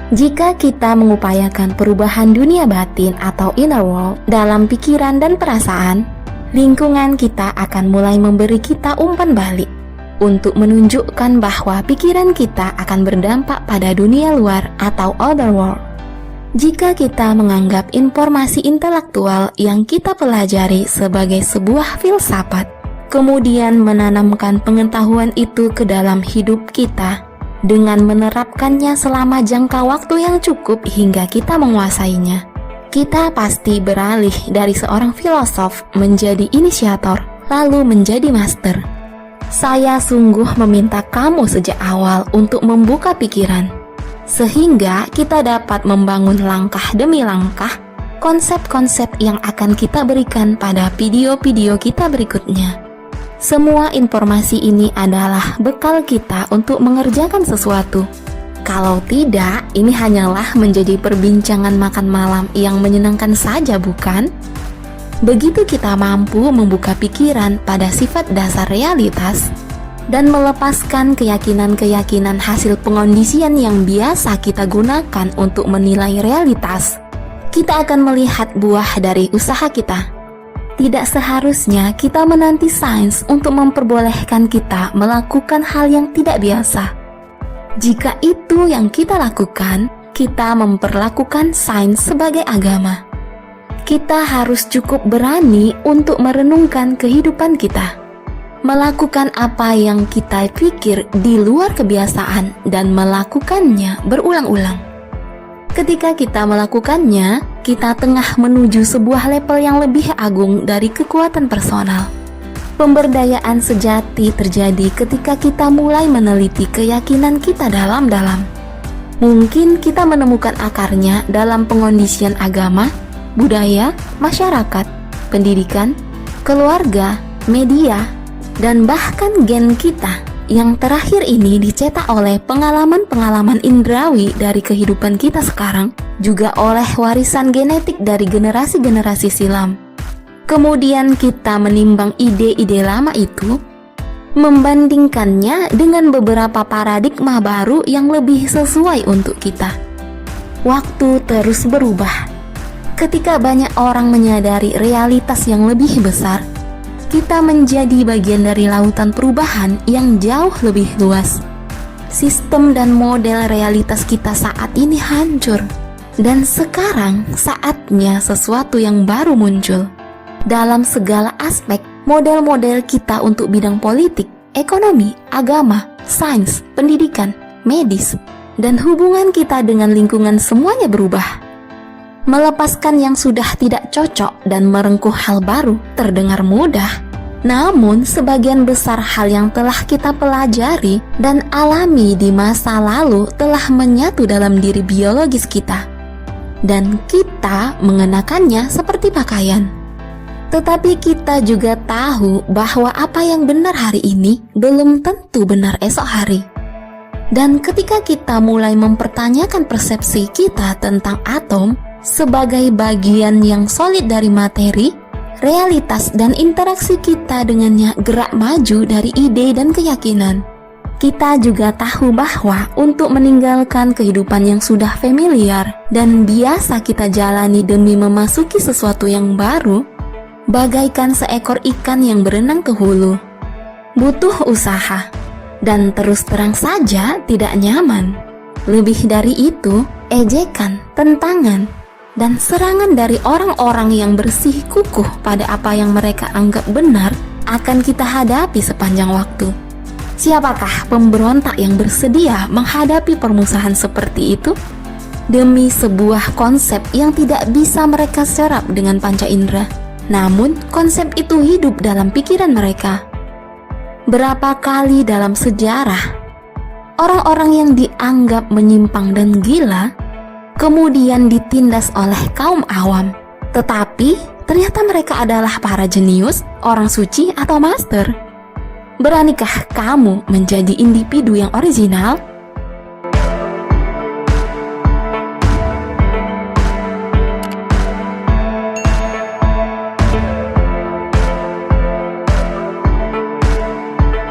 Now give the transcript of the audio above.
Jika kita mengupayakan perubahan dunia batin atau inner world dalam pikiran dan perasaan, lingkungan kita akan mulai memberi kita umpan balik untuk menunjukkan bahwa pikiran kita akan berdampak pada dunia luar atau other world. Jika kita menganggap informasi intelektual yang kita pelajari sebagai sebuah filsafat, kemudian menanamkan pengetahuan itu ke dalam hidup kita, dengan menerapkannya selama jangka waktu yang cukup hingga kita menguasainya, kita pasti beralih dari seorang filosof menjadi inisiator, lalu menjadi master. Saya sungguh meminta kamu sejak awal untuk membuka pikiran, sehingga kita dapat membangun langkah demi langkah konsep-konsep yang akan kita berikan pada video-video kita berikutnya. Semua informasi ini adalah bekal kita untuk mengerjakan sesuatu. Kalau tidak, ini hanyalah menjadi perbincangan makan malam yang menyenangkan saja, bukan? Begitu kita mampu membuka pikiran pada sifat dasar realitas dan melepaskan keyakinan-keyakinan hasil pengondisian yang biasa kita gunakan untuk menilai realitas, kita akan melihat buah dari usaha kita. Tidak seharusnya kita menanti sains untuk memperbolehkan kita melakukan hal yang tidak biasa. Jika itu yang kita lakukan, kita memperlakukan sains sebagai agama. Kita harus cukup berani untuk merenungkan kehidupan kita, melakukan apa yang kita pikir di luar kebiasaan dan melakukannya berulang-ulang. Ketika kita melakukannya, kita tengah menuju sebuah level yang lebih agung dari kekuatan personal. Pemberdayaan sejati terjadi ketika kita mulai meneliti keyakinan kita dalam-dalam. Mungkin kita menemukan akarnya dalam pengondisian agama, budaya, masyarakat, pendidikan, keluarga, media, dan bahkan gen kita. Yang terakhir ini dicetak oleh pengalaman-pengalaman indrawi dari kehidupan kita sekarang, juga oleh warisan genetik dari generasi-generasi silam. Kemudian kita menimbang ide-ide lama itu, membandingkannya dengan beberapa paradigma baru yang lebih sesuai untuk kita. Waktu terus berubah. Ketika banyak orang menyadari realitas yang lebih besar, kita menjadi bagian dari lautan perubahan yang jauh lebih luas. Sistem dan model realitas kita saat ini hancur, dan sekarang saatnya sesuatu yang baru muncul. Dalam segala aspek, model-model kita untuk bidang politik, ekonomi, agama, sains, pendidikan, medis, dan hubungan kita dengan lingkungan semuanya berubah. Melepaskan yang sudah tidak cocok dan merengkuh hal baru terdengar mudah. Namun, sebagian besar hal yang telah kita pelajari dan alami di masa lalu telah menyatu dalam diri biologis kita, dan kita mengenakannya seperti pakaian. Tetapi kita juga tahu bahwa apa yang benar hari ini belum tentu benar esok hari. Dan ketika kita mulai mempertanyakan persepsi kita tentang atom sebagai bagian yang solid dari materi, realitas dan interaksi kita dengannya gerak maju dari ide dan keyakinan. Kita juga tahu bahwa untuk meninggalkan kehidupan yang sudah familiar dan biasa kita jalani demi memasuki sesuatu yang baru, bagaikan seekor ikan yang berenang ke hulu, butuh usaha, dan terus terang saja tidak nyaman. Lebih dari itu, ejekan, tentangan, dan serangan dari orang-orang yang bersikukuh pada apa yang mereka anggap benar akan kita hadapi sepanjang waktu. Siapakah pemberontak yang bersedia menghadapi permusuhan seperti itu? Demi sebuah konsep yang tidak bisa mereka serap dengan panca indera, namun konsep itu hidup dalam pikiran mereka. Berapa kali dalam sejarah, orang-orang yang dianggap menyimpang dan gila kemudian ditindas oleh kaum awam, tetapi ternyata mereka adalah para jenius, orang suci, atau master. Beranikah kamu menjadi individu yang original